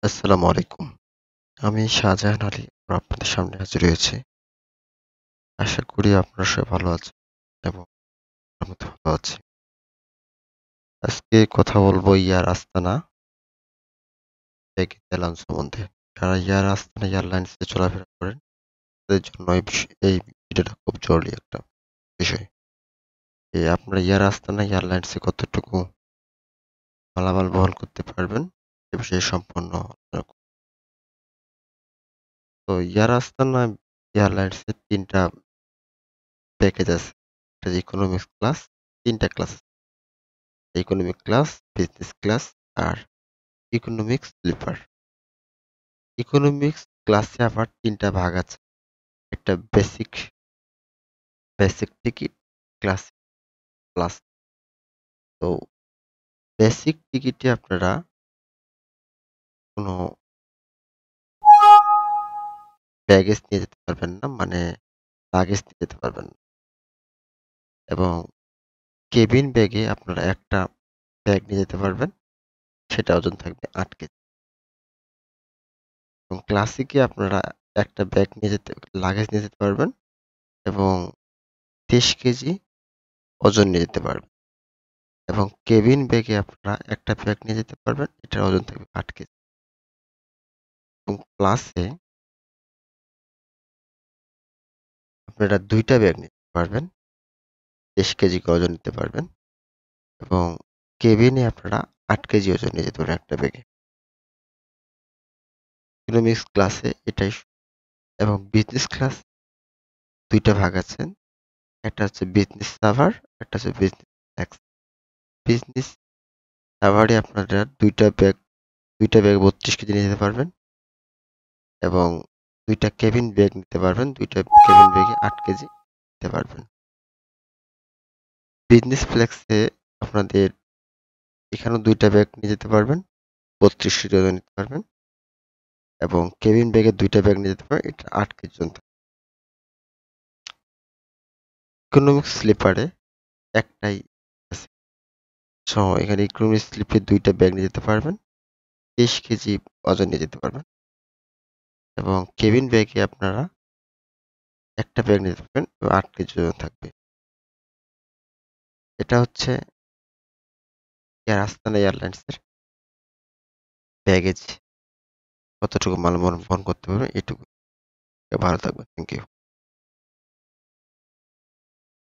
আসসালামু আলাইকুম। আমি শাহজাহান আলী আপনাদের সামনে হাজির হয়েছি। আশা করি আপনারা সবাই ভালো আছেন এবং আমি তো ভালো আছি। আজকে কথা বলবো এয়ার আস্তানা এয়ারলাইন্স সম্বন্ধে। যারা এয়ার আস্তানা এয়ারলাইন্সে চলাফেরা করেন তাদের জন্য এই ভিডিওটা খুব জরুরি একটা বিষয়। আপনারা এয়ার আস্তানা এয়ারলাইন্সে কতটুকু মালামাল বহন করতে পারবেন এ বিষয়ে সম্পূর্ণ আলোচনা করব। তো এয়ার আস্তানা এয়ারলাইন্সে ৩ টা প্যাকেজ আছে। একটা যে ইকোনমিক্স ক্লাস, ৩ টা class. Economic class, business class আর ইকোনমিক্স স্লিপার। ইকোনমিক্স ক্লাসে আবার ৩ টা ভাগ আছে। একটা বেসিক টিকিট, ক্লাসিক প্লাস। তো বেসিক টিকিটে আপনারা কোনো ব্যাগেজ নিয়ে যেতে পারবেন না, মানে লাগেজ নিয়ে যেতে পারবেন না। এবং কেবিন ব্যাগে আপনারা একটা ব্যাগ নিয়ে যেতে পারবেন, সেটা ওজন থাকবে ৮ কেজি। এবং ক্লাসিকে আপনারা একটা ব্যাগ নিয়ে যেতে লাগেজ নিয়ে যেতে পারবেন এবং ২৩ কেজি ওজন নিয়ে যেতে পারবেন। এবং কেবিন ব্যাগে আপনারা একটা ব্যাগ নিয়ে যেতে পারবেন। এটার ওজন থাকবে ৮ কেজি। এবং প্লাসে আপনারা ২ টা ব্যাগ নিতে পারবেন। ২৩ কেজি করে ওজন নিতে পারবেন। এবং কেবিনে আপনারা ৮ কেজি ওজন নিয়ে যেতে পারবেন একটা ব্যাগে। ইকোনমিক্স ক্লাসে এটাই এবং বিজনেস ক্লাস ২ টা ভাগ আছে। একটা হচ্ছে বিজনেস সাভার, একটা হচ্ছে বিজনেস এক্স। বিজনেস সাভারে আপনারা ২ টা ব্যাগ ৩২ কেজি নিয়ে যেতে পারবেন এবং ২ টা কেবিন ব্যাগ নিতে পারবেন। ২ টা কেবিন ব্যাগে ৮ কেজি নিতে পারবেন। বিজনেস ফ্লেক্সে আপনাদের এখানেও ২ টা ব্যাগ নিয়ে যেতে পারবেন। ৩২ কেজি ওজন নিতে পারবেন এবং কেবিন ব্যাগে ২ টা ব্যাগ নিয়ে যেতে পারবেন। এটা ৮ কেজি ওজন থাকবে। ইকোনমিক স্লিপারে একটাই আছে। এখানে ইকোনমিক স্লিপে ২ টা ব্যাগ নিয়ে যেতে পারবেন। ২৩ কেজি ওজন নিয়ে যেতে পারবেন এবং কেবিন ব্যাগে আপনারা একটা ব্যাগ নিতে পারবেন এবং ৮ কেজি ওজন থাকবে। এটা হচ্ছে এয়ার আস্তানা এয়ারলাইন্সের ব্যাগেজ কতটুকু মাল বহন করতে পারবেন এটুকু। ভালো থাকবেন। Thank you.